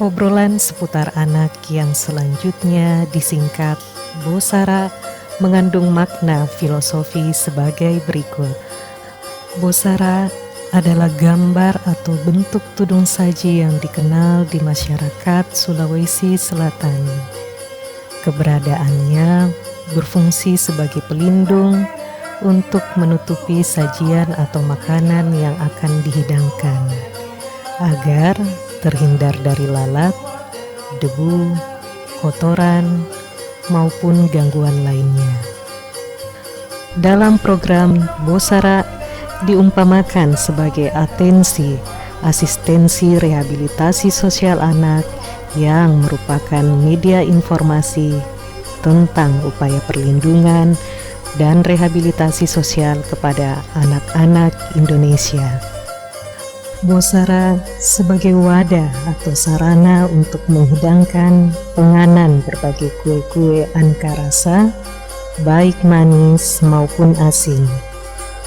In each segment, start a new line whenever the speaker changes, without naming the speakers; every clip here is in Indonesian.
Obrolan seputar anak yang selanjutnya disingkat Bosara mengandung makna filosofi sebagai berikut. Bosara adalah gambar atau bentuk tudung saji yang dikenal di masyarakat Sulawesi Selatan. Keberadaannya berfungsi sebagai pelindung untuk menutupi sajian atau makanan yang akan dihidangkan, agar terhindar dari lalat, debu, kotoran, maupun gangguan lainnya. Dalam program Bosara diumpamakan sebagai atensi, asistensi rehabilitasi sosial anak yang merupakan media informasi tentang upaya perlindungan dan rehabilitasi sosial kepada anak-anak Indonesia. Bosara sebagai wadah atau sarana untuk menghidangkan penganan berbagai kue-kue aneka rasa, baik manis maupun asin,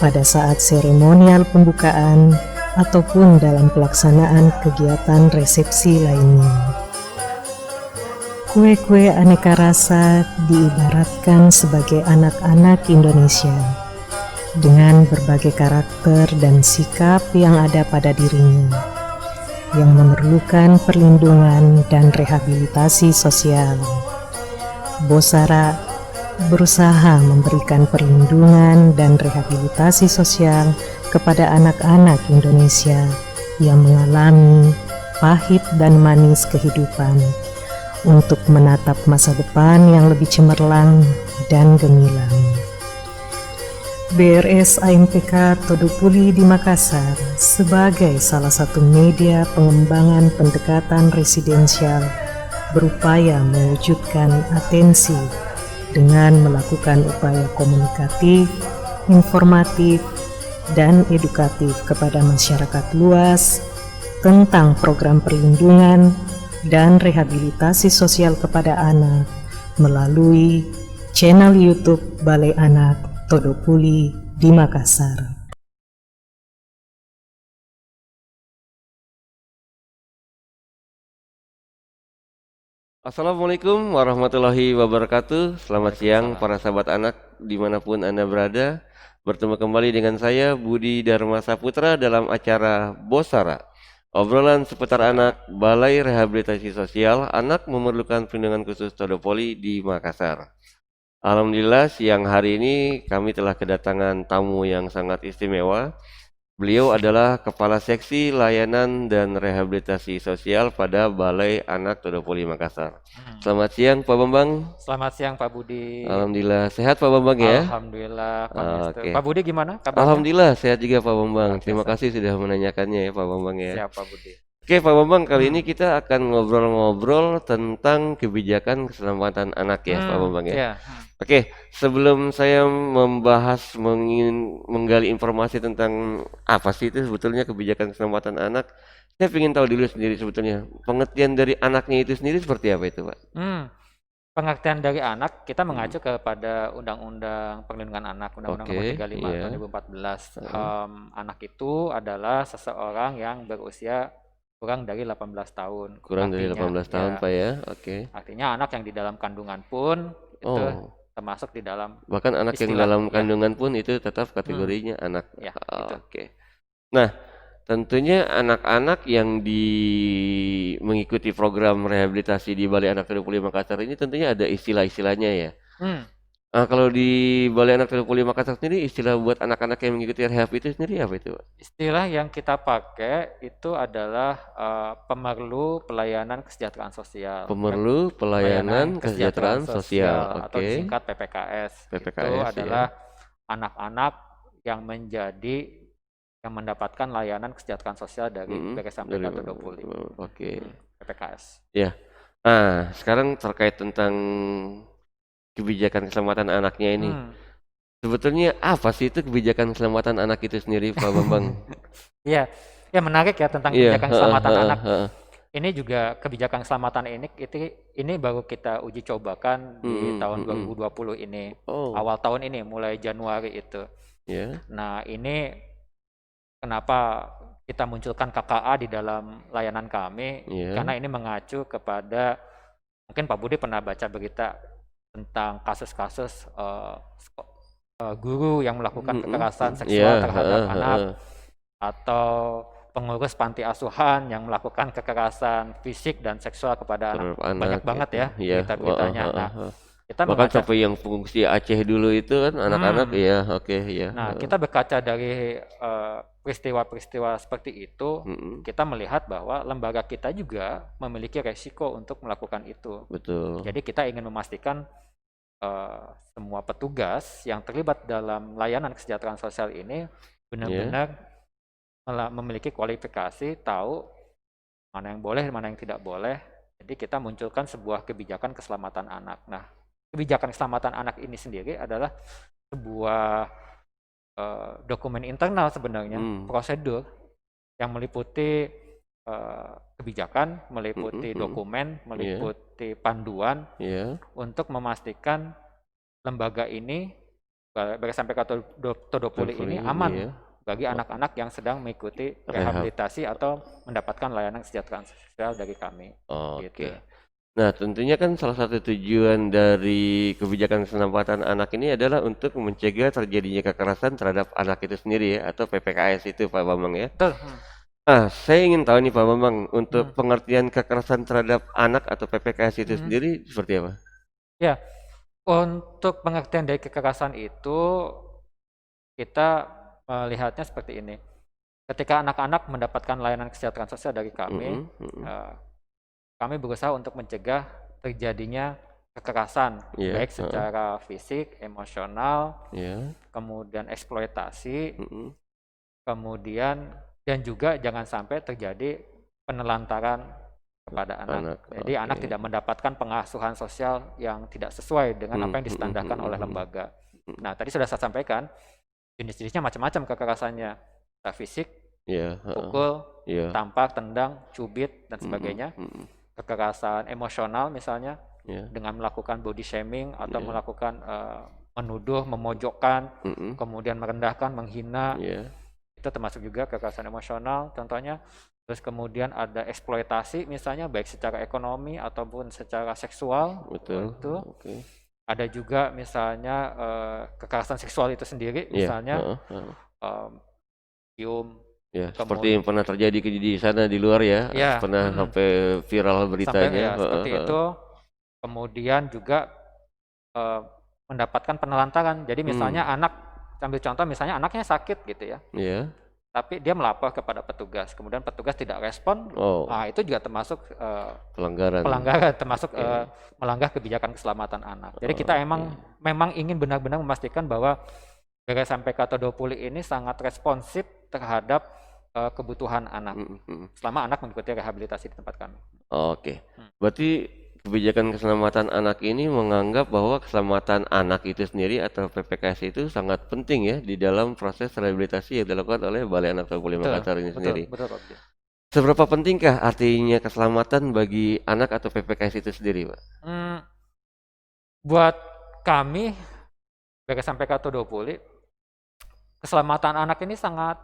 pada saat seremonial pembukaan ataupun dalam pelaksanaan kegiatan resepsi lainnya. Kue-kue aneka rasa diibaratkan sebagai anak-anak Indonesia, dengan berbagai karakter dan sikap yang ada pada dirinya, yang memerlukan perlindungan dan rehabilitasi sosial. Bosara berusaha memberikan perlindungan dan rehabilitasi sosial kepada anak-anak Indonesia yang mengalami pahit dan manis kehidupan, untuk menatap masa depan yang lebih cemerlang dan gemilang. BRS AMPK Todopuli di Makassar sebagai salah satu media pengembangan pendekatan residensial berupaya mewujudkan atensi dengan melakukan upaya komunikatif, informatif, dan edukatif kepada masyarakat luas tentang program perlindungan dan rehabilitasi sosial kepada anak melalui channel YouTube Balai Anak Todopuli di Makassar.
Assalamualaikum warahmatullahi wabarakatuh. Selamat siang para sahabat anak dimanapun Anda berada. Bertemu kembali dengan saya Budi Dharma Saputra dalam acara Bosara, obrolan seputar anak Balai Rehabilitasi Sosial Anak Memerlukan Perlindungan Khusus Todopoli di Makassar. Alhamdulillah siang hari ini kami telah kedatangan tamu yang sangat istimewa. Beliau adalah Kepala Seksi Layanan dan Rehabilitasi Sosial pada Balai Anak Todopoli Makassar. Selamat siang Pak Bambang.
Selamat siang Pak Budi.
Alhamdulillah sehat Pak Bambang ya.
Alhamdulillah Pak Mister.
Oke.
Pak Budi gimana kabarnya?
Alhamdulillah sehat juga Pak Bambang.
Luar
Terima
biasa.
kasih sudah menanyakannya ya Pak Bambang ya.
Siap Pak Budi.
Oke Pak Bambang, kali ini kita akan ngobrol-ngobrol tentang kebijakan keselamatan anak ya Pak Bambang ya.
Iya.
Oke, sebelum saya menggali informasi tentang apa sih itu sebetulnya kebijakan keselamatan anak, saya ingin tahu dulu sendiri sebetulnya pengertian dari anaknya itu sendiri seperti apa itu Pak?
Pengertian dari anak kita mengacu kepada Undang-Undang Perlindungan Anak, Undang-Undang Nomor
Oke,
35
iya.
tahun 2014. Anak itu adalah seseorang yang berusia kurang dari 18 tahun.
Kurang dari 18 tahun Pak ya. Oke.
Artinya anak yang di dalam kandungan pun itu termasuk di dalam
Bahkan anak yang
istilah,
dalam
ya.
kandungan pun itu tetap kategorinya anak.
Ya, gitu.
Oke. Nah, tentunya anak-anak yang mengikuti program rehabilitasi di Balai Anak Todopuli Makassar ini tentunya ada istilah-istilahnya ya. Nah, kalau di Balai Anak Todopuli Makassar sendiri istilah buat anak-anak yang mengikuti rehab itu sendiri apa itu Pak?
Istilah yang kita pakai itu adalah pemerlu pelayanan kesejahteraan sosial.
Pemerlu pelayanan kesejahteraan sosial.
Atau
Oke.
disingkat PPKS. Itu
PPKS
adalah anak-anak yang mendapatkan layanan kesejahteraan sosial dari BKS
dari
AMPK Todopuli.
Oke.
PPKS.
Ya. Nah, sekarang terkait tentang kebijakan keselamatan anaknya ini. Sebetulnya apa sih itu kebijakan keselamatan anak itu sendiri Pak Bambang?
Iya, ya menarik ya tentang kebijakan keselamatan anak. Ini juga kebijakan keselamatan ini baru kita uji cobakan di tahun 2020 ini. Awal tahun ini, mulai Januari itu.
Ya.
Nah, ini kenapa kita munculkan KKA di dalam layanan kami
Iya.
karena ini mengacu kepada, mungkin Pak Budi pernah baca berita tentang kasus-kasus guru yang melakukan kekerasan seksual terhadap anak, atau pengurus panti asuhan yang melakukan kekerasan fisik dan seksual kepada anak.
Terhadap
Banyak
anak
banget
gitu.
ya
Iya.
berita-beritanya. Nah, kita
Bahkan
mengaca,
sampai yang fungsi Aceh dulu itu kan anak-anak ya, oke ya.
nah kita berkaca dari peristiwa-peristiwa seperti itu, kita melihat bahwa lembaga kita juga memiliki resiko untuk melakukan itu.
Betul.
Jadi kita ingin memastikan semua petugas yang terlibat dalam layanan kesejahteraan sosial ini benar-benar memiliki kualifikasi, tahu mana yang boleh, mana yang tidak boleh. Jadi kita munculkan sebuah kebijakan keselamatan anak. Nah, kebijakan keselamatan anak ini sendiri adalah sebuah dokumen internal sebenarnya, prosedur yang meliputi kebijakan, meliputi dokumen, meliputi panduan untuk memastikan lembaga ini, sampai ke Todopuli ini aman bagi anak-anak yang sedang mengikuti rehabilitasi atau mendapatkan layanan kesejahteraan sosial dari kami.
Oke.
Gitu.
Nah, tentunya kan salah satu tujuan dari kebijakan keselamatan anak ini adalah untuk mencegah terjadinya kekerasan terhadap anak itu sendiri ya, atau PPKS itu Pak Bambang ya.
Betul.
Saya ingin tahu nih Pak Bambang, untuk pengertian kekerasan terhadap anak atau PPKS itu sendiri seperti apa?
Ya, untuk pengertian dari kekerasan itu kita melihatnya seperti ini. Ketika anak-anak mendapatkan layanan kesejahteraan sosial dari kami, kami berusaha untuk mencegah terjadinya kekerasan, baik secara fisik, emosional, kemudian eksploitasi, kemudian dan juga jangan sampai terjadi penelantaran kepada anak. Jadi anak tidak mendapatkan pengasuhan sosial yang tidak sesuai dengan apa yang distandarkan oleh lembaga. Nah, tadi sudah saya sampaikan, jenis-jenisnya macam-macam kekerasannya, fisik, pukul, tampar, tendang, cubit, dan sebagainya. Kekerasan emosional misalnya, dengan melakukan body shaming atau melakukan menuduh, memojokkan, kemudian merendahkan, menghina, itu termasuk juga kekerasan emosional contohnya. Terus kemudian ada eksploitasi misalnya, baik secara ekonomi ataupun secara seksual.
Betul.
Itu. Ada juga misalnya kekerasan seksual itu sendiri, misalnya cium.
Seperti yang pernah terjadi di sana di luar ya, pernah sampai viral beritanya.
Seperti itu. Kemudian juga mendapatkan penelantaran. Jadi misalnya anak, ambil contoh misalnya anaknya sakit gitu ya. Tapi dia melapor kepada petugas, kemudian petugas tidak respon, nah itu juga termasuk pelanggaran, termasuk melanggar kebijakan keselamatan anak. Jadi kita memang ingin benar-benar memastikan bahwa sampai ke Todopuli ini sangat responsif terhadap kebutuhan anak, selama anak mengikuti rehabilitasi di tempat kami.
Oke, berarti kebijakan keselamatan anak ini menganggap bahwa keselamatan anak itu sendiri atau PPKS itu sangat penting ya di dalam proses rehabilitasi yang dilakukan oleh Balai Anak Todopuli Makassar ini sendiri.
Betul.
Seberapa pentingkah artinya keselamatan bagi anak atau PPKS itu sendiri, Pak?
Buat kami, sampai ke Todopuli, keselamatan anak ini sangat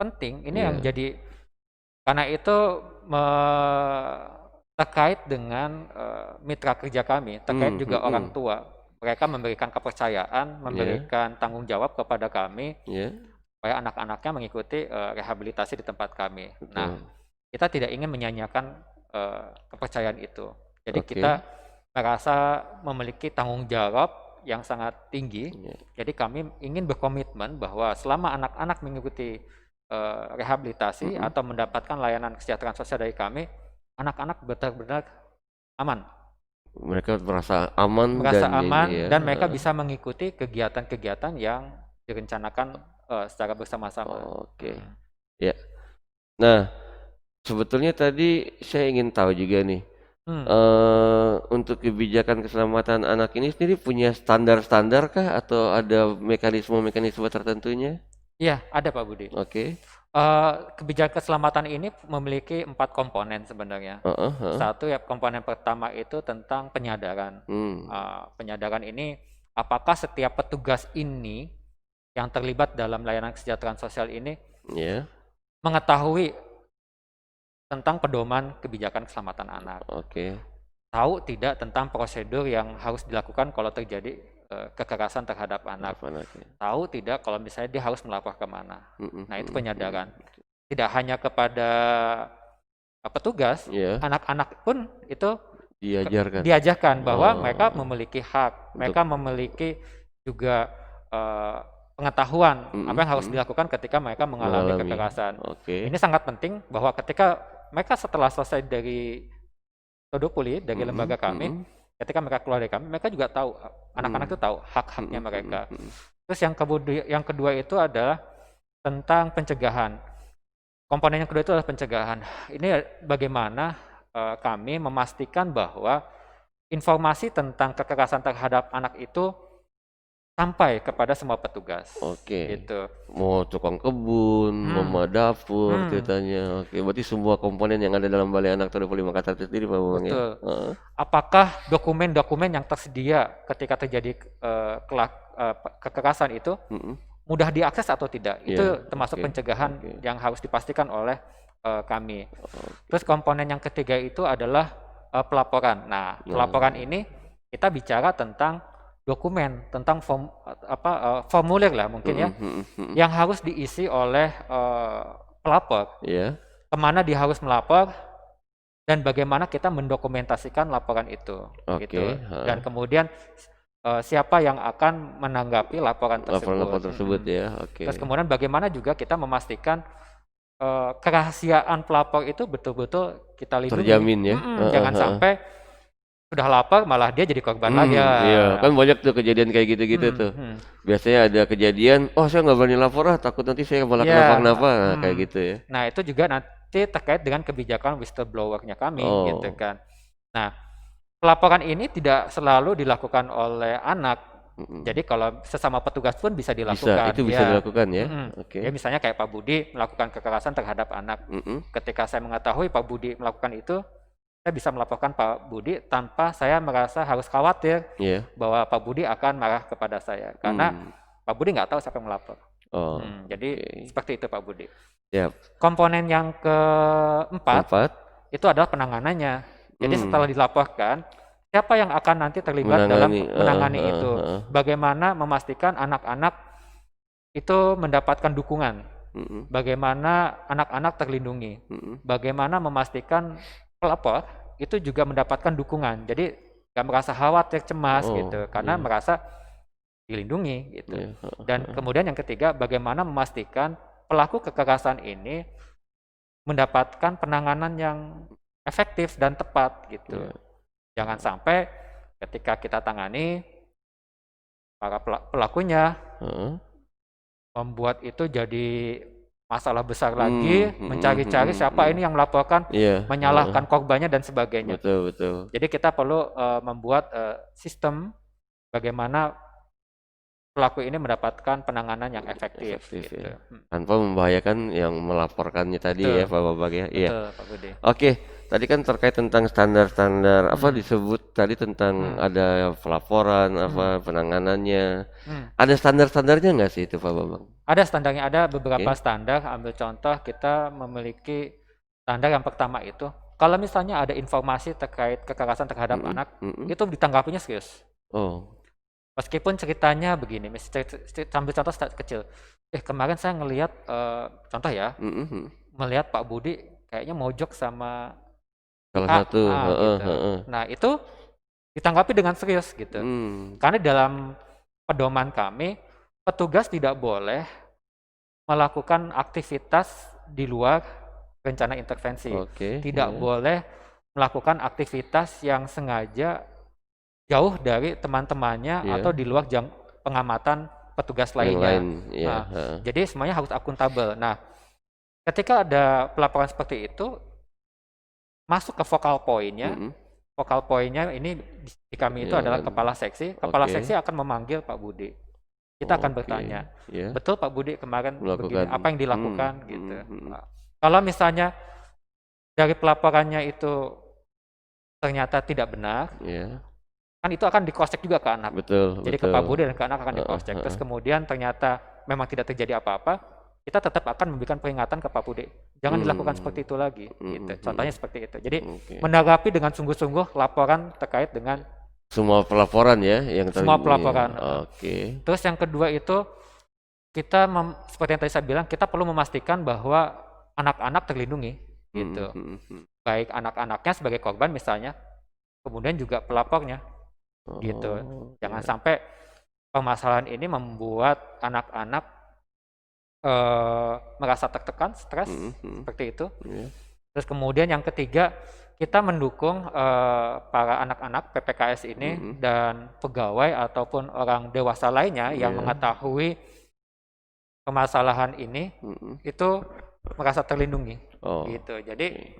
penting. Ini yang jadi, karena itu terkait dengan mitra kerja kami, terkait juga orang tua. Mereka memberikan kepercayaan, memberikan tanggung jawab kepada kami, supaya anak-anaknya mengikuti rehabilitasi di tempat kami. Nah, kita tidak ingin menyanyiakan kepercayaan itu. Jadi kita merasa memiliki tanggung jawab yang sangat tinggi. Jadi kami ingin berkomitmen bahwa selama anak-anak mengikuti rehabilitasi atau mendapatkan layanan kesejahteraan sosial dari kami, anak-anak benar-benar aman.
Mereka merasa aman,
dan mereka bisa mengikuti kegiatan-kegiatan yang direncanakan secara bersama-sama.
Ya. Nah, sebetulnya tadi saya ingin tahu juga nih, untuk kebijakan keselamatan anak ini sendiri punya standar-standar kah atau ada mekanisme-mekanisme tertentunya?
Iya, ada Pak Budi. Kebijakan keselamatan ini memiliki 4 komponen sebenarnya. Satu komponen pertama itu tentang penyadaran. Penyadaran ini, apakah setiap petugas ini yang terlibat dalam layanan kesejahteraan sosial ini mengetahui tentang pedoman kebijakan keselamatan anak.
Oke.
Tahu tidak tentang prosedur yang harus dilakukan kalau terjadi kekerasan terhadap anak.
Apa anaknya?
Tahu tidak kalau misalnya dia harus melapor kemana. Nah, itu penyadaran.
Mm-mm.
Tidak hanya kepada petugas,
Iya,
anak-anak pun itu
diajarkan.
diajarkan bahwa
Oh,
mereka memiliki hak, mereka memiliki juga pengetahuan apa yang harus dilakukan ketika mereka mengalami
mengalami.
kekerasan.
Oke.
Ini sangat penting bahwa ketika mereka setelah selesai dari Todopuli, dari lembaga kami, ketika mereka keluar dari kami, mereka juga tahu, anak-anak itu tahu hak-haknya mereka. Terus yang kedua itu adalah tentang pencegahan. Komponen yang kedua itu adalah pencegahan. Ini bagaimana kami memastikan bahwa informasi tentang kekerasan terhadap anak itu sampai kepada semua petugas.
Oke.
Gitu.
Mau tukang kebun, mama dapur ceritanya. Oke, berarti semua komponen yang ada dalam Balai Anak Todopuli Makassar itu sendiri Pak Bambang ya?
Betul. Apakah dokumen-dokumen yang tersedia ketika terjadi kekerasan itu mudah diakses atau tidak? Itu termasuk pencegahan yang harus dipastikan oleh kami. Terus komponen yang ketiga itu adalah pelaporan. Nah, pelaporan ini kita bicara tentang dokumen, tentang formulir lah mungkin ya, yang harus diisi oleh pelapor. Kemana dia harus melapor dan bagaimana kita mendokumentasikan laporan itu. Gitu. Dan kemudian siapa yang akan menanggapi laporan tersebut.
Laporan tersebut ya. Oke.
Terus kemudian bagaimana juga kita memastikan kerahasiaan pelapor itu betul-betul kita lindungi.
Terjamin ya.
Jangan sampai sudah lapor malah dia jadi korban lagi.
Iya, kan banyak tuh kejadian kayak gitu-gitu tuh. Biasanya ada kejadian, oh saya nggak berani lapor takut nanti saya malah kenapa-kenapa. Nah, kayak gitu ya.
Nah, itu juga nanti terkait dengan kebijakan whistleblower-nya kami gitu kan. Nah, pelaporan ini tidak selalu dilakukan oleh anak. Jadi kalau sesama petugas pun bisa dilakukan.
Itu bisa dilakukan ya.
Ya misalnya kayak Pak Budi melakukan kekerasan terhadap anak. Ketika saya mengetahui Pak Budi melakukan itu, saya bisa melaporkan Pak Budi tanpa saya merasa harus khawatir bahwa Pak Budi akan marah kepada saya. Karena Pak Budi nggak tahu siapa yang melapor. Jadi seperti itu Pak Budi. Komponen yang keempat itu adalah penanganannya. Jadi setelah dilaporkan, siapa yang akan nanti terlibat dalam menangani itu? Bagaimana memastikan anak-anak itu mendapatkan dukungan? Bagaimana anak-anak terlindungi? Bagaimana memastikan pelapor itu juga mendapatkan dukungan? Jadi nggak merasa khawatir, cemas gitu, karena merasa dilindungi gitu. Dan kemudian yang ketiga, bagaimana memastikan pelaku kekerasan ini mendapatkan penanganan yang efektif dan tepat gitu. Jangan sampai ketika kita tangani para pelakunya membuat itu jadi masalah besar lagi, mencari-cari siapa ini yang melaporkan, menyalahkan korbannya dan sebagainya.
Betul.
Jadi kita perlu membuat sistem bagaimana pelaku ini mendapatkan penanganan yang efektif. Gitu.
Tanpa membahayakan yang melaporkannya tadi ya Pak Babak ya.
Betul, Pak Budi.
Oke, tadi kan terkait tentang standar-standar apa disebut tadi tentang ada pelaporan penanganannya. Ada standar-standarnya nggak sih itu Pak Babang?
Ada standarnya, ada beberapa standar. Ambil contoh, kita memiliki standar yang pertama itu, kalau misalnya ada informasi terkait kekerasan terhadap anak, itu ditanggapinya serius. Meskipun ceritanya begini, sambil contoh kecil. Kemarin saya ngelihat, contoh ya, melihat Pak Budi kayaknya mojok sama
salah satu.
Gitu. Nah itu ditanggapi dengan serius gitu. Karena dalam pedoman kami, petugas tidak boleh melakukan aktivitas di luar rencana intervensi. Tidak boleh melakukan aktivitas yang sengaja jauh dari teman-temannya atau di luar pengamatan petugas lainnya. Jadi semuanya harus akuntabel. Nah, ketika ada pelaporan seperti itu, masuk ke focal point-nya. Focal point-nya ini di kami itu adalah kepala seksi. Kepala seksi akan memanggil Pak Budi. Kita akan bertanya, betul Pak Budi kemarin begini, apa yang dilakukan gitu. Kalau misalnya dari pelaporannya itu ternyata tidak benar, kan itu akan di-cross-check juga ke anak. Jadi ke Pak Budi dan ke anak akan di-cross-check. Terus kemudian ternyata memang tidak terjadi apa-apa, kita tetap akan memberikan peringatan ke Pak Bude. Jangan dilakukan seperti itu lagi. Gitu. Contohnya seperti itu. Jadi menanggapi dengan sungguh-sungguh laporan terkait dengan
semua pelaporan ya yang
semua pelaporan.
Oke.
Terus yang kedua itu kita seperti yang tadi saya bilang, kita perlu memastikan bahwa anak-anak terlindungi gitu. Baik anak-anaknya sebagai korban misalnya, kemudian juga pelapornya gitu. Jangan sampai permasalahan ini membuat anak-anak merasa tertekan, stres seperti itu. Terus kemudian yang ketiga, kita mendukung para anak-anak PPKS ini dan pegawai ataupun orang dewasa lainnya yang mengetahui permasalahan ini itu merasa terlindungi gitu. Jadi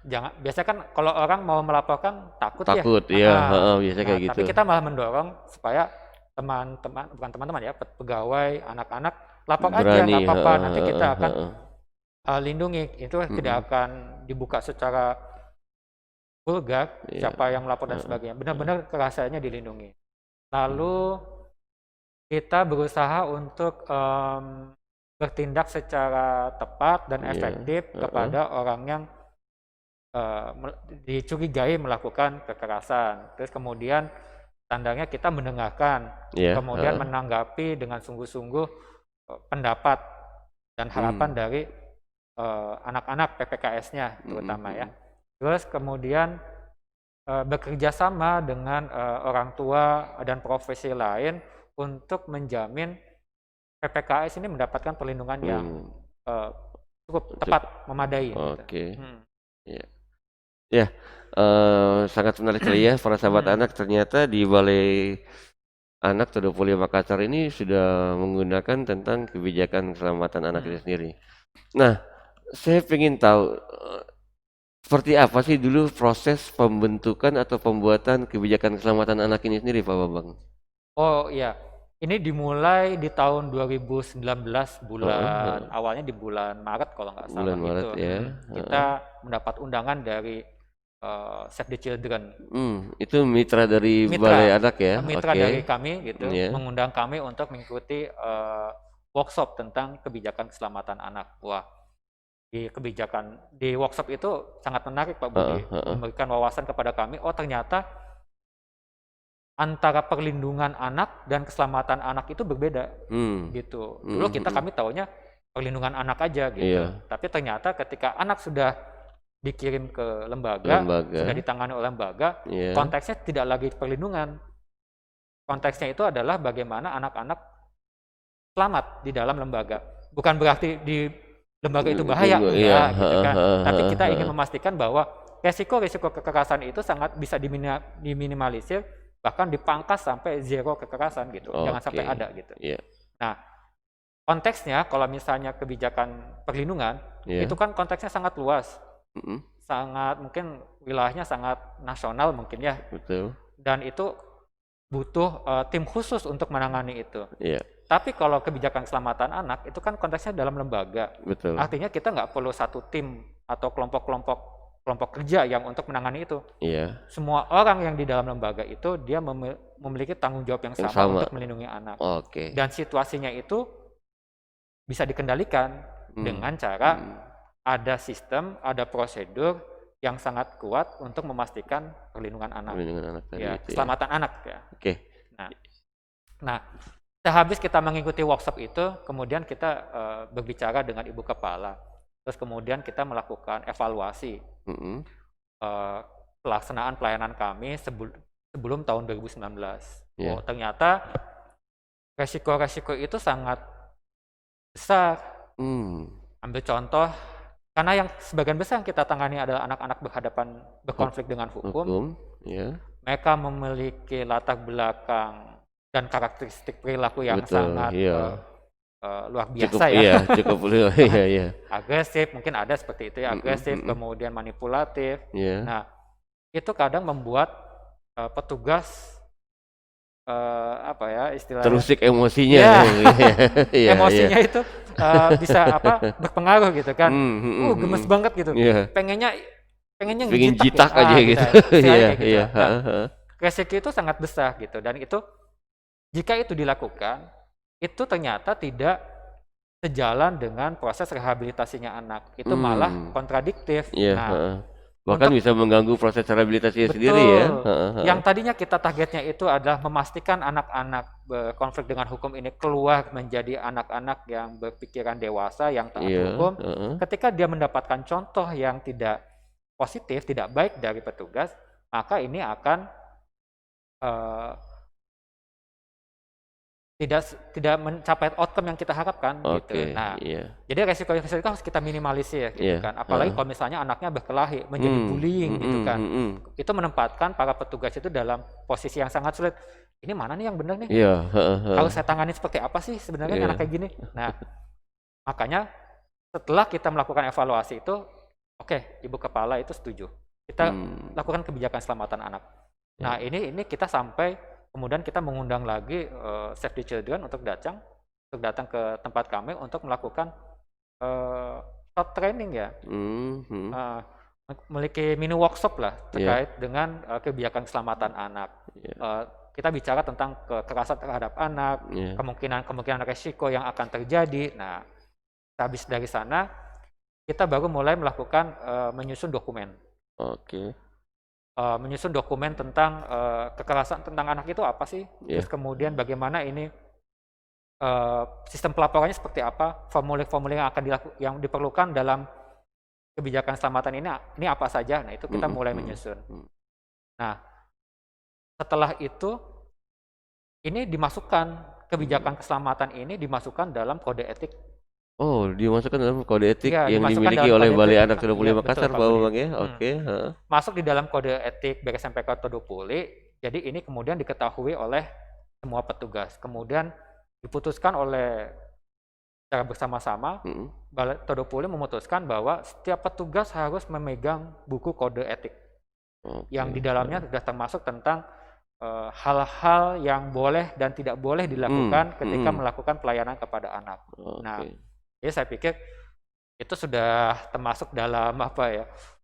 jangan, biasanya kan kalau orang mau melaporkan takut ya.
Biasanya kayak gitu.
Tapi kita malah mendorong supaya teman-teman, bukan teman-teman ya, pegawai, anak-anak lapor aja, nggak apa-apa, nanti kita akan lindungi. Itu tidak akan dibuka secara vulgar siapa yang melapor dan sebagainya. Benar-benar kerahasiaannya dilindungi. Lalu kita berusaha untuk bertindak secara tepat dan efektif kepada orang yang dicurigai melakukan kekerasan. Terus kemudian standarnya kita mendengarkan, kemudian menanggapi dengan sungguh-sungguh pendapat dan harapan dari anak-anak PPKS-nya terutama ya. Terus kemudian bekerja sama dengan orang tua dan profesi lain untuk menjamin PPKS ini mendapatkan perlindungan yang cukup tepat, memadai.
Oke. Ya, sangat menarik sekali ya para sahabat anak. Ternyata di Balai Anak Todopoli Makassar ini sudah menggunakan tentang kebijakan keselamatan anak itu sendiri. Nah, saya ingin tahu seperti apa sih dulu proses pembentukan atau pembuatan kebijakan keselamatan anak ini sendiri, Pak Bambang?
Oh iya, ini dimulai di tahun 2019 bulan awalnya di bulan Maret kalau nggak salah.
Bulan Maret ya.
Kita mendapat undangan dari Save the Children.
Itu mitra dari Balai Anak ya?
Mitra dari kami gitu, mengundang kami untuk mengikuti workshop tentang kebijakan keselamatan anak. Wah, di workshop itu sangat menarik Pak Budi, memberikan wawasan kepada kami. Oh ternyata antara perlindungan anak dan keselamatan anak itu berbeda gitu. Dulu kami taunya perlindungan anak aja gitu. Tapi ternyata ketika anak sudah dikirim ke lembaga, sudah ditangani oleh lembaga, konteksnya tidak lagi perlindungan. Konteksnya itu adalah bagaimana anak-anak selamat di dalam lembaga. Bukan berarti di lembaga itu bahaya, enggak gitu kan. Tapi kita ingin memastikan bahwa resiko-resiko kekerasan itu sangat bisa diminimalisir, bahkan dipangkas sampai zero kekerasan gitu. Jangan sampai ada gitu. Nah, konteksnya kalau misalnya kebijakan perlindungan, itu kan konteksnya sangat luas. Sangat mungkin wilayahnya sangat nasional mungkin ya.
Betul.
Dan itu butuh tim khusus untuk menangani itu. Tapi kalau kebijakan keselamatan anak itu kan konteksnya dalam lembaga.
Betul.
Artinya kita nggak perlu satu tim atau kelompok kerja yang untuk menangani itu. Semua orang yang di dalam lembaga itu dia memiliki tanggung jawab yang sama untuk melindungi anak. Dan situasinya itu bisa dikendalikan dengan cara ada sistem, ada prosedur yang sangat kuat untuk memastikan perlindungan anak. Keselamatan anak ya. Nah, sehabis kita mengikuti workshop itu, kemudian kita berbicara dengan ibu kepala. Terus kemudian kita melakukan evaluasi pelaksanaan pelayanan kami sebelum tahun 2019. Ternyata resiko-resiko itu sangat besar. Ambil contoh, karena yang sebagian besar yang kita tangani adalah anak-anak berkonflik dengan hukum. Mereka memiliki latar belakang dan karakteristik perilaku yang sangat luar biasa
cukup
agresif, mungkin ada seperti itu ya, agresif, kemudian manipulatif. Nah, itu kadang membuat petugas istilahnya
terusik emosinya.
Emosinya itu bisa berpengaruh gitu kan. Gemes banget gitu. Pengennya
jitak aja gitu.
Resiko itu sangat besar gitu, dan itu jika itu dilakukan itu ternyata tidak sejalan dengan proses rehabilitasinya anak. Itu malah kontradiktif.
Iya,
Nah,
heeh. Bahkan
untuk
bisa mengganggu proses rehabilitasinya sendiri ya.
betul.
Heeh, heeh.
Yang tadinya kita targetnya itu adalah memastikan anak-anak berkonflik dengan hukum ini keluar menjadi anak-anak yang berpikiran dewasa, yang taat
Iya,
hukum.
heeh.
Ketika dia mendapatkan contoh yang tidak positif, tidak baik dari petugas, maka ini akan eh, tidak mencapai outcome yang kita harapkan gitu.
Oke,
Nah,
iya.
jadi resiko-resiko harus kita minimalisir gitu
Iya,
kan. Apalagi
heeh.
kalau misalnya anaknya berkelahi, menjadi bullying gitu kan. Itu menempatkan para petugas itu dalam posisi yang sangat sulit. Ini mana nih yang benar nih?
Iya, heeh, heeh.
Harus saya tangani seperti apa sih sebenarnya
Iya.
anak kayak gini? Nah, makanya setelah kita melakukan evaluasi itu, oke, Ibu Kepala itu setuju. Kita lakukan kebijakan keselamatan anak. Nah, ini kita sampai kemudian kita mengundang lagi Save the Children untuk datang ke tempat kami untuk melakukan short training ya. Memiliki mini workshop lah terkait dengan kebijakan keselamatan anak. Kita bicara tentang kekerasan terhadap anak, kemungkinan resiko yang akan terjadi. Nah, habis dari sana kita baru mulai melakukan menyusun dokumen.
Oke.
Menyusun dokumen tentang kekerasan tentang anak itu apa sih? Terus kemudian bagaimana ini sistem pelaporannya seperti apa? Formulir-formulir yang diperlukan dalam kebijakan keselamatan ini apa saja? Nah, itu kita mulai menyusun. Nah, setelah itu ini dimasukkan kebijakan keselamatan ini dimasukkan dalam kode etik.
Oh, dimasukkan dalam kode etik
Iya,
yang
dimasukkan
dimiliki
dalam
oleh
kode
Balai
etik.
Anak Todopuli
Iya,
Makassar,
betul, Pak
Pak
Budi.
Bambang ya? Oke, heeh.
Masuk di dalam kode etik BKSMPK Todopuli. Jadi ini kemudian diketahui oleh semua petugas. Kemudian diputuskan oleh secara bersama-sama, Balai Todopuli memutuskan bahwa setiap petugas harus memegang buku kode etik. Yang di dalamnya sudah termasuk tentang hal-hal yang boleh dan tidak boleh dilakukan ketika melakukan pelayanan kepada anak. Nah, jadi saya pikir itu sudah termasuk dalam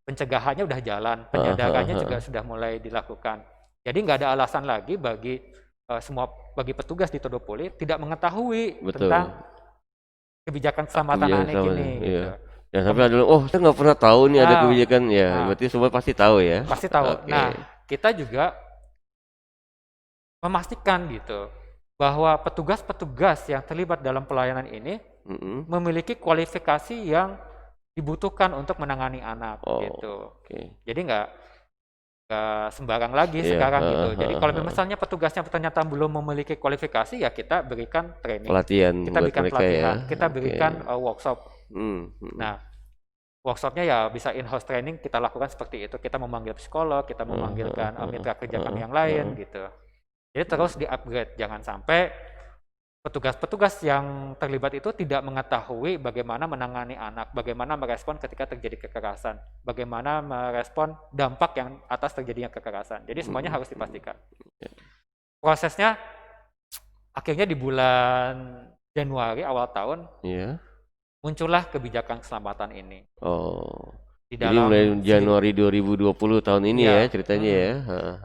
pencegahannya udah jalan, penyadarannya juga sudah mulai dilakukan. Jadi nggak ada alasan lagi bagi petugas di Todopuli tidak mengetahui tentang kebijakan keselamatan anak ini. Gitu.
Ya sampai ada, saya nggak pernah tahu nih ada kebijakan ya. Berarti semua pasti tahu ya.
Pasti tahu. Nah, kita juga memastikan gitu bahwa petugas-petugas yang terlibat dalam pelayanan ini memiliki kualifikasi yang dibutuhkan untuk menangani anak gitu. Jadi nggak sembarang lagi sekarang gitu. Jadi kalau misalnya petugasnya ternyata belum memiliki kualifikasi, ya kita berikan training,
pelatihan,
kita berikan pelatihan, kita berikan workshop. Nah, workshopnya ya bisa in-house training kita lakukan seperti itu. Kita memanggil psikolog, kita memanggilkan mitra kerja kami yang lain gitu. Jadi terus di-upgrade, jangan sampai petugas-petugas yang terlibat itu tidak mengetahui bagaimana menangani anak, bagaimana merespon ketika terjadi kekerasan, bagaimana merespon dampak yang atas terjadinya kekerasan. Jadi semuanya harus dipastikan. Prosesnya akhirnya di bulan Januari awal tahun muncullah kebijakan keselamatan ini. Di
jadi mulai Januari 2020 tahun ini ya ceritanya ya.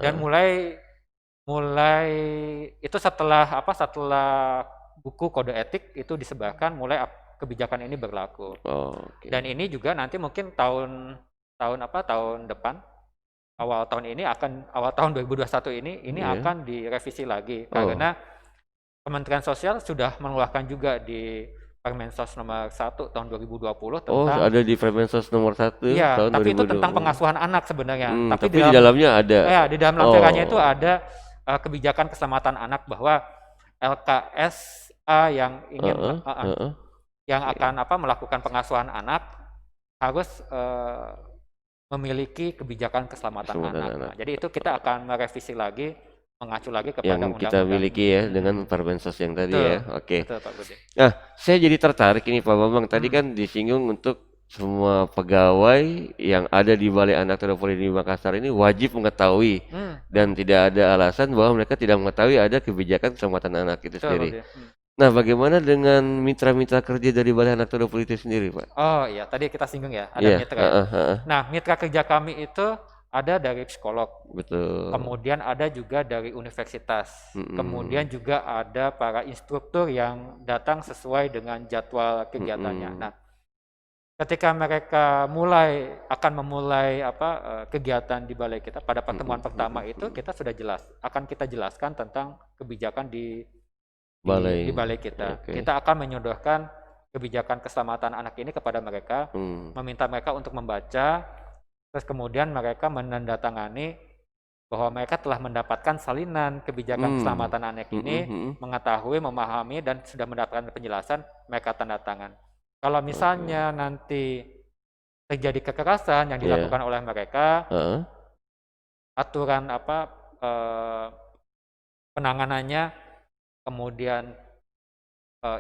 Dan mulai itu setelah buku kode etik itu disebarkan, mulai kebijakan ini berlaku. Dan ini juga nanti mungkin tahun depan, awal tahun 2021 ini akan direvisi lagi karena Kementerian Sosial sudah mengeluarkan juga di Permensos nomor 1 tahun 2020 tentang
ada di Permensos nomor 1 tahun 2020.
Tapi itu tentang pengasuhan anak sebenarnya.
Tapi di dalamnya ada.
Ya, di dalam lampirannya itu ada kebijakan keselamatan anak bahwa LKSA yang ingin yang akan melakukan pengasuhan anak harus memiliki kebijakan keselamatan anak. Nah, jadi itu kita akan merevisi lagi, mengacu lagi kepada
yang kita miliki ya dengan Permensos yang tadi ya. Oke.
Betul, Pak Budi.
Nah, saya jadi tertarik ini Pak Bambang. Tadi kan disinggung untuk semua pegawai yang ada di Balai Anak Todopuli di Makassar ini wajib mengetahui dan tidak ada alasan bahwa mereka tidak mengetahui ada kebijakan keselamatan anak itu sendiri. Nah, bagaimana dengan mitra-mitra kerja dari Balai Anak Todopuli itu sendiri, Pak?
Oh iya, tadi kita singgung ya, ada mitra. Nah, mitra kerja kami itu ada dari psikolog,
betul.
kemudian ada juga dari universitas, kemudian juga ada para instruktur yang datang sesuai dengan jadwal kegiatannya. Nah, ketika mereka akan memulai kegiatan di balai kita pada pertemuan pertama itu, kita sudah akan kita jelaskan tentang kebijakan di balai kita.
Oke.
Kita akan menyodorkan kebijakan keselamatan anak ini kepada mereka, meminta mereka untuk membaca, terus kemudian mereka menandatangani bahwa mereka telah mendapatkan salinan kebijakan keselamatan anak ini, mengetahui, memahami, dan sudah mendapatkan penjelasan, mereka tanda tangan. Kalau misalnya nanti terjadi kekerasan yang dilakukan oleh mereka, aturan penanganannya, kemudian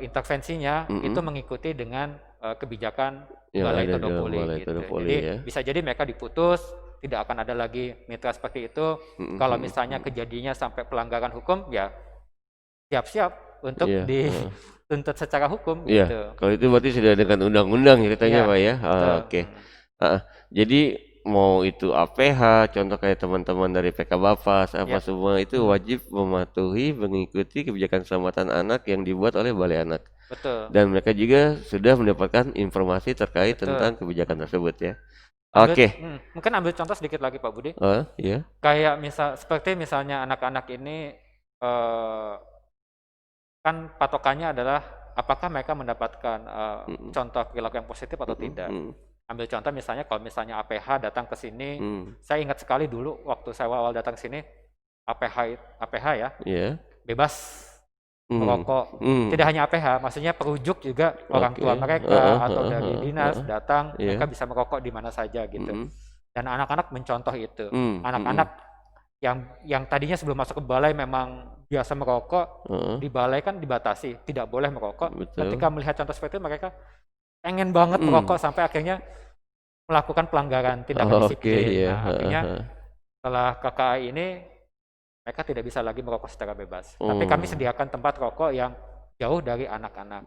intervensinya itu mengikuti dengan kebijakan Balai Todopuli gitu. Jadi bisa jadi mereka diputus, tidak akan ada lagi mitra seperti itu. Kalau misalnya kejadiannya sampai pelanggaran hukum, ya siap-siap untuk dituntut secara hukum gitu.
Kalau itu berarti sudah dengan undang-undang ceritanya Pak ya. Oke. Jadi mau itu APH, contoh kayak teman-teman dari PK Bapas, semua itu wajib mematuhi, mengikuti kebijakan keselamatan anak yang dibuat oleh Balai Anak.
Betul.
Dan mereka juga sudah mendapatkan informasi terkait tentang kebijakan tersebut ya.
Mungkin ambil contoh sedikit lagi Pak Budi.
Iya.
Kayak seperti misalnya anak-anak ini kan patokannya adalah apakah mereka mendapatkan contoh perilaku yang positif atau tidak. Ambil contoh misalnya kalau misalnya APH datang ke sini, saya ingat sekali dulu waktu saya awal datang ke sini, APH ya, bebas merokok. Tidak hanya APH, maksudnya perujuk juga orang tua mereka atau dari dinas datang, mereka bisa merokok di mana saja gitu. Dan anak-anak mencontoh itu. Anak-anak yang tadinya sebelum masuk ke balai memang biasa merokok, di balai kan dibatasi, tidak boleh merokok. Ketika melihat contoh seperti itu, mereka pengen banget merokok sampai akhirnya melakukan pelanggaran tindakan disiplin. Nah, artinya setelah KKI ini mereka tidak bisa lagi merokok secara bebas. Tapi kami sediakan tempat rokok yang jauh dari anak-anak.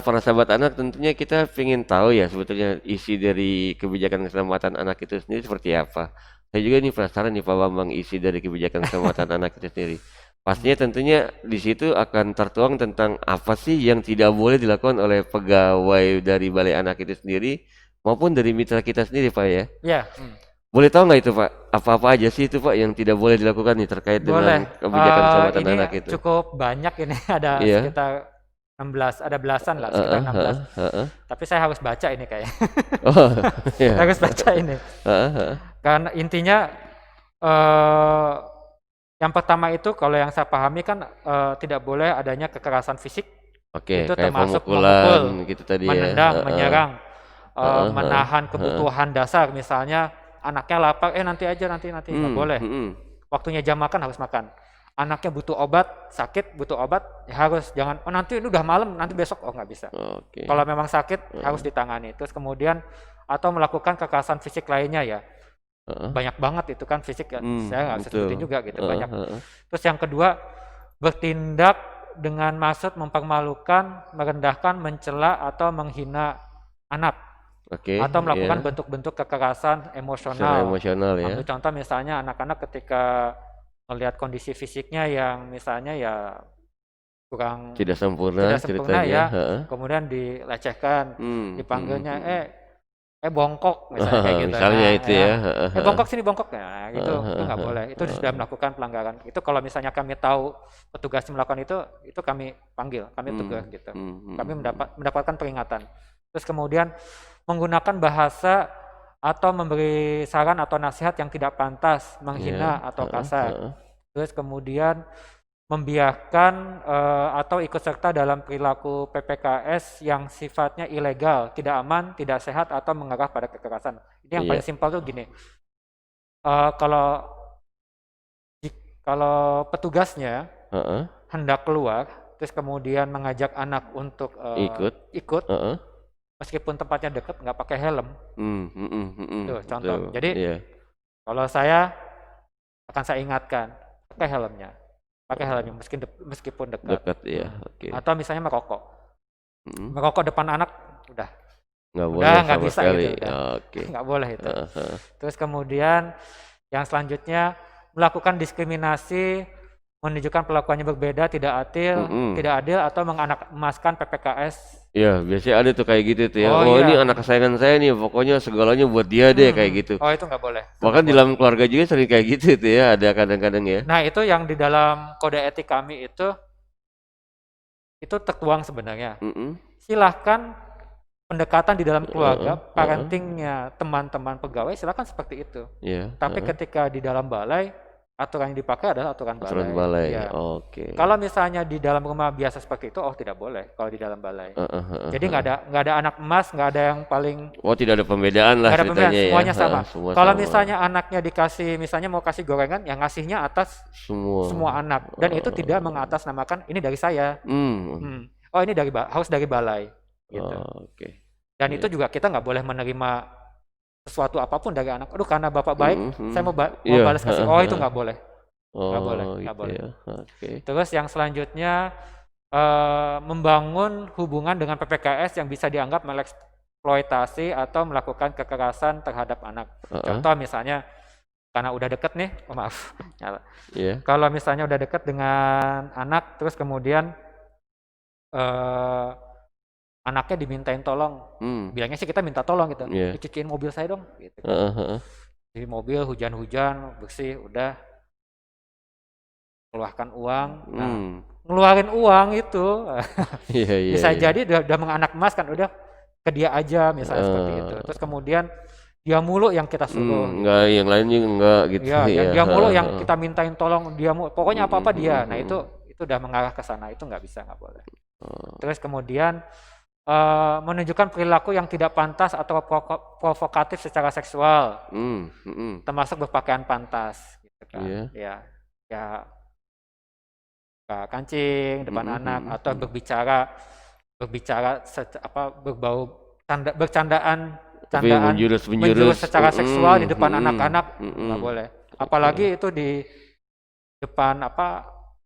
Para sahabat anak, tentunya kita ingin tahu ya sebetulnya isi dari kebijakan keselamatan anak itu sendiri seperti apa. Saya juga nih penasaran nih Pak Bambang, isi dari kebijakan keselamatan anak itu sendiri. Pastinya tentunya di situ akan tertuang tentang apa sih yang tidak boleh dilakukan oleh pegawai dari Balai Anak itu sendiri maupun dari mitra kita sendiri Pak ya.
Iya.
Boleh tahu nggak itu Pak? Apa-apa aja sih itu Pak yang tidak boleh dilakukan nih terkait dengan kebijakan keselamatan anak itu?
Cukup banyak ini, ada sekitar 16, ada belasan lah, sekitar 16. Tapi saya harus baca ini kayaknya. Harus baca ini. Karena intinya yang pertama itu kalau yang saya pahami kan tidak boleh adanya kekerasan fisik. Itu termasuk memukul,
gitu tadi
menendang, menyerang, menahan kebutuhan dasar. Misalnya anaknya lapar, nanti aja nanti nggak boleh. Waktunya jam makan harus makan. Anaknya butuh obat, sakit butuh obat, ya harus jangan. Nanti ini udah malam, nanti besok nggak bisa. Kalau memang sakit harus ditangani. Terus kemudian atau melakukan kekerasan fisik lainnya ya. Banyak banget itu kan fisik ya, saya nggak bisa sebutin juga gitu, banyak. Terus yang kedua, bertindak dengan maksud mempermalukan, merendahkan, mencela atau menghina anak, atau melakukan bentuk-bentuk kekerasan emosional. Ambil contoh misalnya anak-anak ketika melihat kondisi fisiknya yang misalnya ya kurang
tidak sempurna
ya, kemudian dilecehkan, dipanggilnya bongkok misalnya kayak gitu.
Misalnya itu ya.
Bongkok sini bongkok ya, gitu. Itu nggak boleh. Itu sudah melakukan pelanggaran. Itu kalau misalnya kami tahu petugas melakukan itu kami panggil, kami tegur gitu. Kami mendapatkan peringatan. Terus kemudian menggunakan bahasa atau memberi saran atau nasihat yang tidak pantas, menghina atau kasar. Terus kemudian membiarkan atau ikut serta dalam perilaku PPKS yang sifatnya ilegal, tidak aman, tidak sehat, atau mengarah pada kekerasan. Ini yang paling simpel tuh gini, kalau petugasnya hendak keluar, terus kemudian mengajak anak untuk ikut, meskipun tempatnya dekat, nggak pakai helm. Tuh contoh. Jadi kalau saya akan saya ingatkan, pakai helmnya. Pakai helmnya meskipun dekat.
Ya.
Atau misalnya merokok. Merokok depan anak udah
Nggak boleh
Udah nggak
sama
bisa
sekali.
gitu, udah
Oke.
nggak boleh itu.
Heeh.
Terus kemudian yang selanjutnya melakukan diskriminasi, menunjukkan perlakuannya berbeda, tidak adil atau menganak emaskan PPKS.
Ya, biasanya ada tuh kayak gitu tuh ya.
Oh
Oh, ini
iya,
anak kesayangan saya nih, pokoknya segalanya buat dia deh kayak gitu.
Oh itu nggak boleh. Itu
Bahkan
nggak
di
boleh.
dalam keluarga juga sering kayak gitu tuh ya, ada kadang-kadang ya.
Nah itu yang di dalam kode etik kami itu tertuang sebenarnya.
Mm-mm.
Silahkan pendekatan di dalam keluarga,
Heeh, heeh.
parentingnya teman-teman pegawai silahkan seperti itu.
Iya,
Tapi
heeh.
ketika di dalam balai, aturan yang dipakai adalah aturan
Aturan
balai.
balai.
Ya.
Oke.
Kalau misalnya di dalam rumah biasa seperti itu, oh tidak boleh kalau di dalam balai.
Heeh, heeh,
Jadi
heeh.
nggak ada anak emas, nggak ada yang paling
Oh, tidak ada pembedaan lah
nggak ada pembedaan,
ceritanya ya.
semuanya sama.
Heeh, semua
Kalau
sama.
misalnya anaknya dikasih, misalnya mau kasih gorengan, yang ngasihnya atas
Semua.
semua anak, dan itu tidak mengatasnamakan ini dari saya. Oh ini harus dari balai, gitu.
Oke.
Dan itu juga kita nggak boleh menerima sesuatu apapun dari anak. Aduh karena bapak baik, saya mau
Iya,
balas kasih. Oh itu nggak boleh,
Oh,
nggak
gitu
boleh.
ya. Oke.
Terus yang selanjutnya membangun hubungan dengan PPKS yang bisa dianggap mengeksploitasi atau melakukan kekerasan terhadap anak. Contoh misalnya karena udah deket nih, oh maaf.
Iya.
Kalau misalnya udah deket dengan anak, terus kemudian anaknya dimintain tolong, bilangnya sih kita minta tolong gitu,
Iya.
dicuciin mobil saya dong, gitu kan.
Heeh.
Di mobil hujan-hujan bersih, udah keluarkan uang. Nah, ngeluarin uang itu
Iya, iya,
bisa
iya.
jadi udah menganak emas kan, udah ke dia aja misalnya seperti itu. Terus kemudian dia mulu yang kita suruh.
Enggak, yang lain juga enggak gitu
Iya,
ya.
dia mulu yang kita mintain tolong, dia mulu, pokoknya apa-apa dia. Nah itu udah mengarah ke sana, itu nggak bisa, nggak boleh. Terus kemudian menunjukkan perilaku yang tidak pantas atau provokatif secara seksual, termasuk berpakaian pantas, gitu kan.
Iya.
Ya kancing depan anak atau berbicara bercandaan menjurus secara seksual di depan anak-anak, nggak boleh. Apalagi itu di depan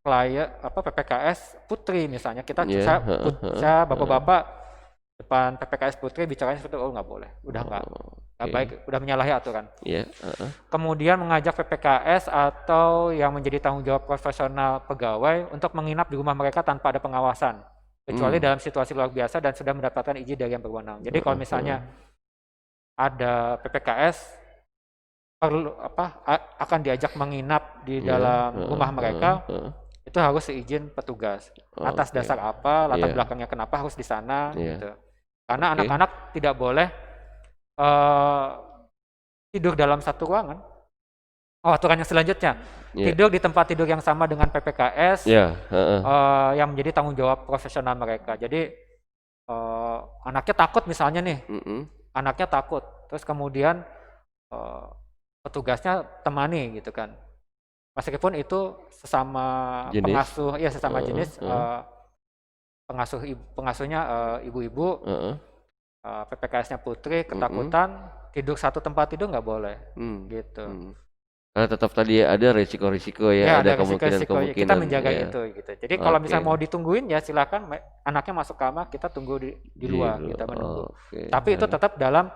klien PPKS putri misalnya, saya bapak-bapak depan PPKS putri bicaranya seperti itu, oh nggak boleh, udah nggak baik, udah menyalahi aturan. Kemudian mengajak PPKS atau yang menjadi tanggung jawab profesional pegawai untuk menginap di rumah mereka tanpa ada pengawasan, kecuali dalam situasi luar biasa dan sudah mendapatkan izin dari yang berwenang. Jadi kalau misalnya ada PPKS akan diajak menginap di dalam rumah mereka, itu harus seizin petugas. Atas dasar apa, latar belakangnya kenapa harus di sana, gitu. Karena anak-anak tidak boleh tidur dalam satu ruangan. Oh, aturan yang selanjutnya, tidur di tempat tidur yang sama dengan PPKS, yang menjadi tanggung jawab profesional mereka. Jadi anaknya takut misalnya nih, anaknya takut, terus kemudian petugasnya temani gitu kan. Meskipun itu sesama
jenis.
Pengasuh, ya sesama jenis, pengasuhnya ibu-ibu, PPKS-nya putri, ketakutan, tidur satu tempat tidur nggak boleh, gitu.
Karena tetap tadi ada risiko-risiko ya, ada kemungkinan-kemungkinan.
Kita menjaga itu, gitu. Jadi kalau misalnya mau ditungguin ya silakan, anaknya masuk kamar, kita tunggu di luar, kita menunggu. Tapi itu tetap dalam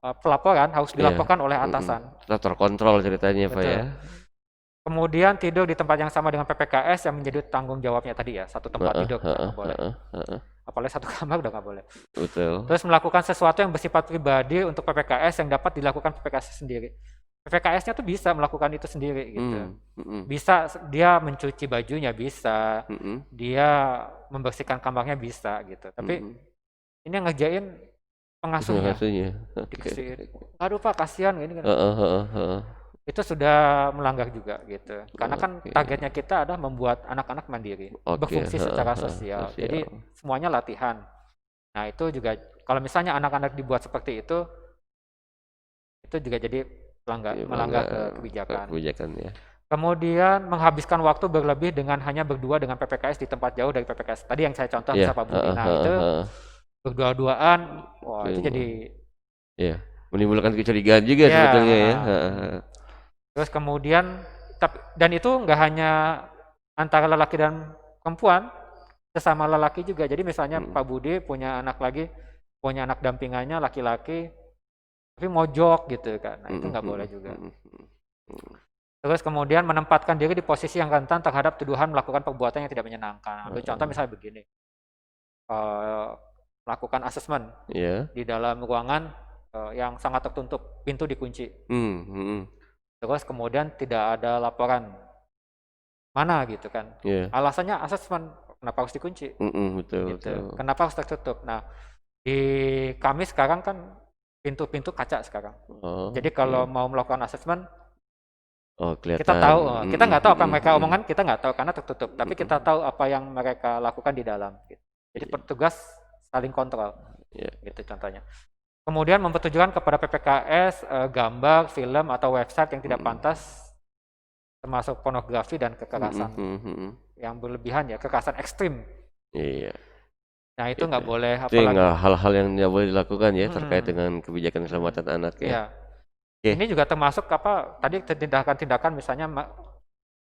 pelaporan, harus dilaporkan oleh atasan.
Tetap terkontrol ceritanya Pak ya.
Kemudian tidur di tempat yang sama dengan PPKS yang menjadi tanggung jawabnya tadi ya, satu tempat tidur nggak boleh. Apalagi satu kamar udah nggak boleh.
Betul.
Terus melakukan sesuatu yang bersifat pribadi untuk PPKS yang dapat dilakukan PPKS sendiri. PPKS-nya tuh bisa melakukan itu sendiri gitu. Bisa dia mencuci bajunya, bisa dia membersihkan kamarnya, bisa gitu. Tapi ini yang ngerjain pengasuhnya. Aduh Pak, kasihan ini kan. Itu sudah melanggar juga gitu. Karena kan targetnya kita adalah membuat anak-anak mandiri, berfungsi secara sosial. Jadi semuanya latihan. Nah itu juga kalau misalnya anak-anak dibuat seperti itu juga jadi melanggar kebijakan. Ya. Kemudian menghabiskan waktu berlebih dengan hanya berdua dengan PPKS di tempat jauh dari PPKS. Tadi yang saya contoh misalnya Pak Budi. Nah itu berdua-duaan, wah itu jadi
menimbulkan kecurigaan juga sebetulnya ya.
Terus kemudian, dan itu nggak hanya antara lelaki dan perempuan, sesama lelaki juga. Jadi misalnya Pak Budi punya anak lagi, punya anak dampingannya laki-laki tapi mojok gitu kan. Nah, itu nggak boleh juga. Terus kemudian menempatkan diri di posisi yang rentan terhadap tuduhan melakukan perbuatan yang tidak menyenangkan. Ambil contoh misalnya begini, melakukan asesmen di dalam ruangan yang sangat tertutup, pintu dikunci. Terus kemudian tidak ada laporan mana gitu kan. Alasannya asesmen, kenapa harus dikunci?
Betul,
Gitu.
betul.
Kenapa harus tertutup? Nah, di kami sekarang kan pintu-pintu kaca sekarang. Jadi kalau mau melakukan asesmen,
kelihatan.
kita tahu, kita nggak tahu apa yang mereka omongan, kita nggak tahu karena tertutup. Tapi kita tahu apa yang mereka lakukan di dalam. Gitu. Jadi petugas saling kontrol, gitu contohnya. Kemudian mempertujukan kepada PPKS gambar, film atau website yang tidak pantas, termasuk pornografi dan kekerasan yang berlebihan ya, kekerasan ekstrim.
Iya.
Nah itu nggak boleh.
Itu hal-hal yang tidak boleh dilakukan ya terkait dengan kebijakan keselamatan anak ya.
Ini juga termasuk tadi tindakan-tindakan misalnya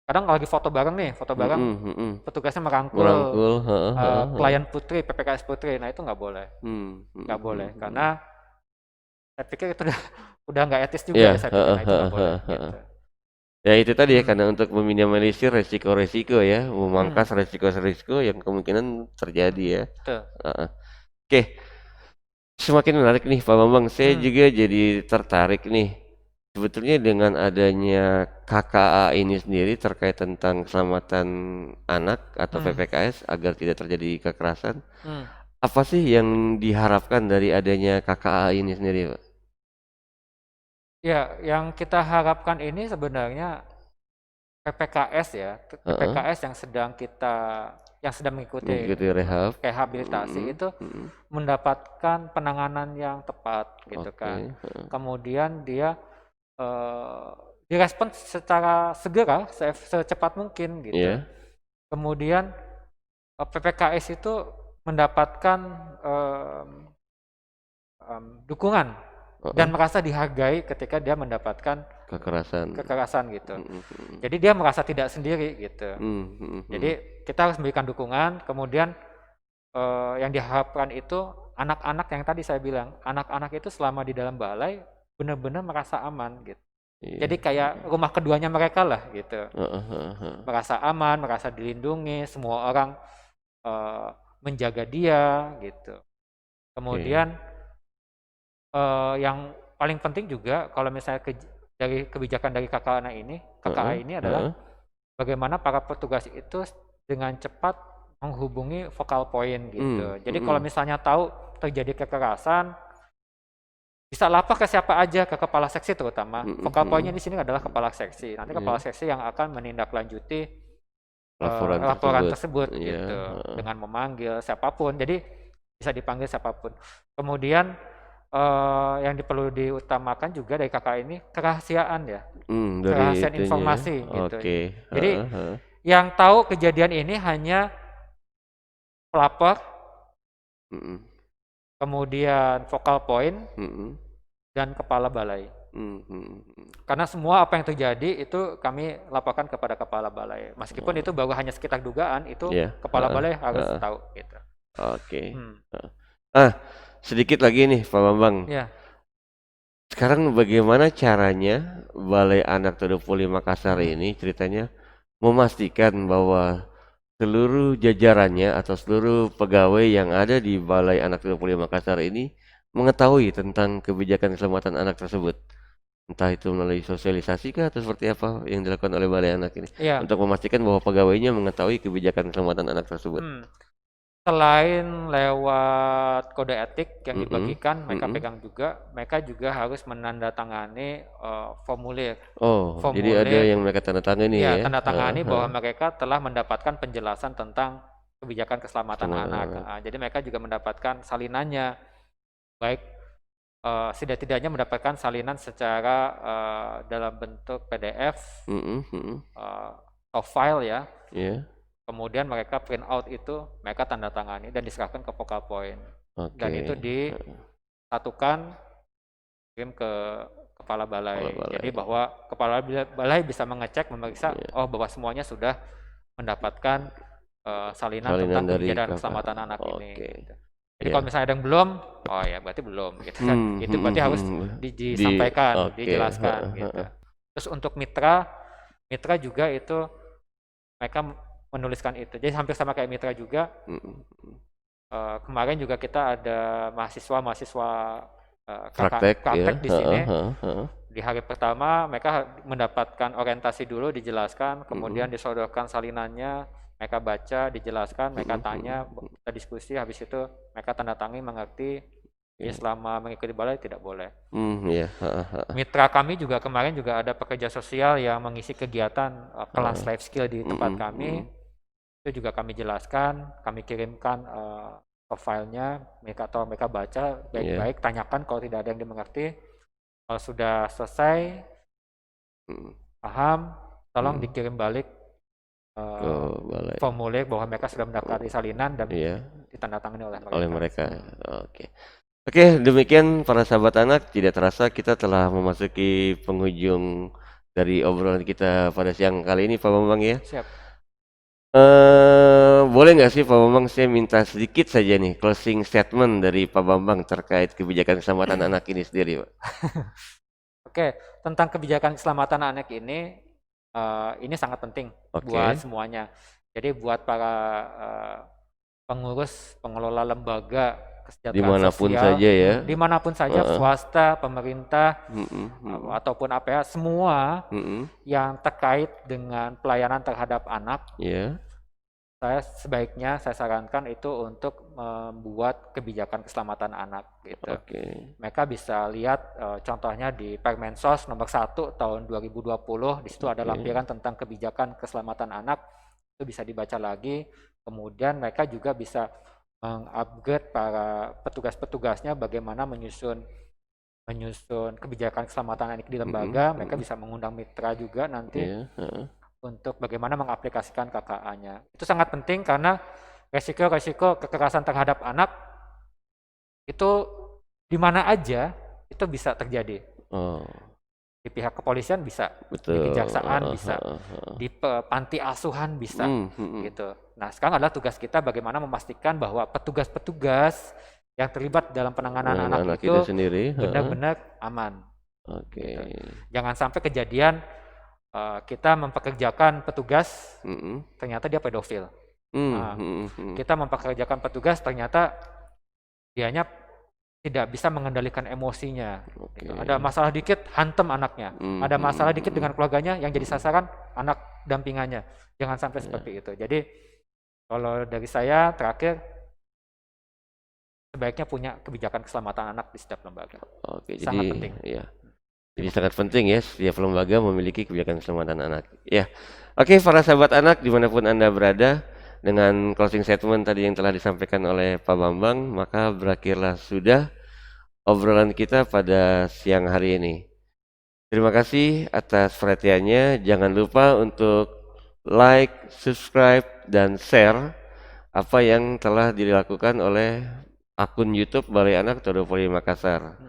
kadang lagi foto bareng nih, petugasnya merangkul klien putri, PPKS putri, nah itu nggak boleh, nggak boleh, karena saya pikir itu udah nggak etis juga ya, saya pikir, nah itu nggak boleh. Gitu.
Ya itu tadi ya, karena untuk meminimalisir resiko-resiko ya, memangkas resiko-resiko yang kemungkinan terjadi ya. Oke, semakin menarik nih Pak Bambang, saya juga jadi tertarik nih. Sebetulnya dengan adanya KKA ini sendiri terkait tentang keselamatan anak atau PPKS agar tidak terjadi kekerasan, apa sih yang diharapkan dari adanya KKA ini sendiri, Pak?
Ya, yang kita harapkan ini sebenarnya PPKS ya, PPKS yang sedang mengikuti rehabilitasi itu mendapatkan penanganan yang tepat gitu kan. Kemudian dia direspon secara segera, secepat mungkin gitu. Kemudian PPKS itu mendapatkan dukungan dan merasa dihargai ketika dia mendapatkan kekerasan gitu. Jadi dia merasa tidak sendiri gitu. Jadi kita harus memberikan dukungan. Kemudian yang diharapkan itu anak-anak yang tadi saya bilang, anak-anak itu selama di dalam balai benar-benar merasa aman gitu. Jadi kayak rumah keduanya mereka lah gitu. Merasa aman, merasa dilindungi, semua orang menjaga dia gitu. Kemudian yang paling penting juga kalau misalnya dari kebijakan dari KKA ini adalah bagaimana para petugas itu dengan cepat menghubungi focal point gitu. Jadi kalau misalnya tahu terjadi kekerasan, bisa lapor ke siapa aja, ke kepala seksi terutama. Focal point-nya di sini adalah kepala seksi. Nanti kepala seksi yang akan menindaklanjuti laporan tersebut gitu, dengan memanggil siapapun. Jadi bisa dipanggil siapapun. Kemudian yang perlu diutamakan juga dari KKA ini kerahasiaan ya, kerahasiaan informasi gitu. Jadi yang tahu kejadian ini hanya pelapor, kemudian focal point, dan kepala balai. Karena semua apa yang terjadi itu kami laporkan kepada kepala balai. Meskipun itu baru hanya sekitar dugaan, itu kepala balai harus tahu gitu.
Sedikit lagi nih Pak Bambang. Sekarang bagaimana caranya Balai Anak Todopoli Makassar ini ceritanya memastikan bahwa seluruh jajarannya atau seluruh pegawai yang ada di Balai Anak Todopoli Makassar ini mengetahui tentang kebijakan keselamatan anak tersebut, entah itu melalui sosialisasi kah atau seperti apa yang dilakukan oleh Balai Anak ini untuk memastikan bahwa pegawainya mengetahui kebijakan keselamatan anak tersebut.
Selain lewat kode etik yang dibagikan, mereka pegang juga, mereka juga harus menandatangani formulir.
Jadi ada yang mereka tandatangani ya?
Tandatangani bahwa mereka telah mendapatkan penjelasan tentang kebijakan keselamatan anak. Jadi mereka juga mendapatkan salinannya, baik setidak-tidaknya mendapatkan salinan secara dalam bentuk PDF atau file ya. Kemudian mereka print out itu, mereka tanda tangani dan diserahkan ke focal point. Dan itu disatukan, kirim ke kepala balai. Jadi bahwa kepala balai bisa mengecek, memeriksa, bahwa semuanya sudah mendapatkan salinan tentang kebijakan keselamatan anak ini. Jadi kalau misalnya ada yang belum, oh ya berarti belum gitu kan. Itu berarti harus
Di
disampaikan,
oke,
dijelaskan
heeh,
gitu.
heeh.
Terus untuk mitra juga itu mereka menuliskan itu. Jadi hampir sama kayak mitra juga.
Mhm.
Kemarin juga kita ada mahasiswa
Praktek ya,
praktek di
heeh,
sini.
heeh, heeh.
Di hari pertama mereka mendapatkan orientasi dulu, dijelaskan, kemudian
Mhm.
disodorkan salinannya, mereka baca, dijelaskan, mereka
Mhm,
tanya,
mhm.
kita diskusi, habis itu mereka tanda tangan mengerti. Jadi
Iya.
selama mengikuti balai tidak boleh.
Iya, heeh, heeh,
Mitra kami juga kemarin juga ada pekerja sosial yang mengisi kegiatan kelas
heeh.
life skill di tempat
Mhm,
kami.
mhm.
Itu juga kami jelaskan, kami kirimkan profilnya, mereka baca
Iya,
baik-baik, tanyakan kalau tidak ada yang dimengerti. Kalau sudah selesai,
mhm,
paham, tolong
mhm.
dikirim balik
Ke
eh,
balai.
formulir bahwa mereka sudah mendaftar di salinan dan
Iya,
ditandatangani oleh
oleh
mereka.
mereka. Oke. Oke, demikian para sahabat anak, tidak terasa kita telah memasuki penghujung dari obrolan kita pada siang kali ini, Pak Bambang ya.
Siap.
Boleh nggak sih Pak Bambang saya minta sedikit saja nih closing statement dari Pak Bambang terkait kebijakan keselamatan anak ini sendiri, Pak.
Oke, tentang kebijakan keselamatan anak ini sangat penting buat
Oke,
semuanya. Jadi buat para pengurus, pengelola lembaga kesejahteraan
dimanapun
sosial,
saja ya.
dimanapun saja,
Heeh.
swasta, pemerintah,
Mhm, mhm,
ataupun apa ya, semua
mhm.
yang terkait dengan pelayanan terhadap anak,
Iya,
sebaiknya saya sarankan itu untuk membuat kebijakan keselamatan anak gitu.
oke.
Mereka bisa lihat contohnya di Permensos nomor 1 tahun 2020, di situ ada
Oke.
lampiran tentang kebijakan keselamatan anak, itu bisa dibaca lagi. Kemudian mereka juga bisa mengupgrade para petugas-petugasnya bagaimana menyusun kebijakan keselamatan anak di
Mhm,
lembaga. Mereka
mhm.
bisa mengundang mitra juga nanti
Iya, heeh.
untuk bagaimana mengaplikasikan KKA-nya. Itu sangat penting karena resiko-resiko kekerasan terhadap anak itu di mana aja itu bisa terjadi.
Oh,
Di pihak kepolisian bisa, di
betul.
kejaksaan
Heeh,
bisa,
heeh, heeh.
di panti asuhan bisa,
Mhm.
gitu. Nah, sekarang adalah tugas kita bagaimana memastikan bahwa petugas-petugas yang terlibat dalam penanganan
Dengan
anak
anak itu
itu
sendiri, heeh.
benar-benar aman,
Oke.
gitu. Jangan sampai kejadian kita mempekerjakan petugas
Mhm.
ternyata dia pedofil. Nah,
Mhm, mhm.
kita mempekerjakan petugas ternyata dianya tidak bisa mengendalikan emosinya.
Oke.
Gitu. Ada masalah dikit, hantem anaknya. Ada masalah dikit dengan
Mhm.
keluarganya, yang jadi sasaran anak dampingannya. Jangan sampai
Ya.
seperti itu. Jadi kalau dari saya terakhir, sebaiknya punya kebijakan keselamatan anak di setiap lembaga.
Oke,
Sangat
jadi
penting.
ya. Jadi sangat penting ya setiap lembaga memiliki kebijakan keselamatan anak. Ya. Oke, para sahabat anak dimanapun Anda berada, dengan closing statement tadi yang telah disampaikan oleh Pak Bambang, maka berakhirlah sudah obrolan kita pada siang hari ini. Terima kasih atas perhatiannya. Jangan lupa untuk like, subscribe, dan share apa yang telah dilakukan oleh akun YouTube Balai Anak Todopoli Makassar.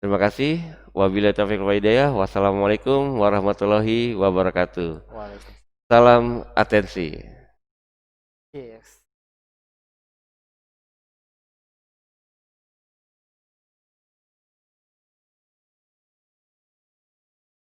Terima kasih. Wabillahi taufiq wal hidayah. Wassalamualaikum warahmatullahi wabarakatuh.
Waalaikumsalam.
Salam atensi.
Yes.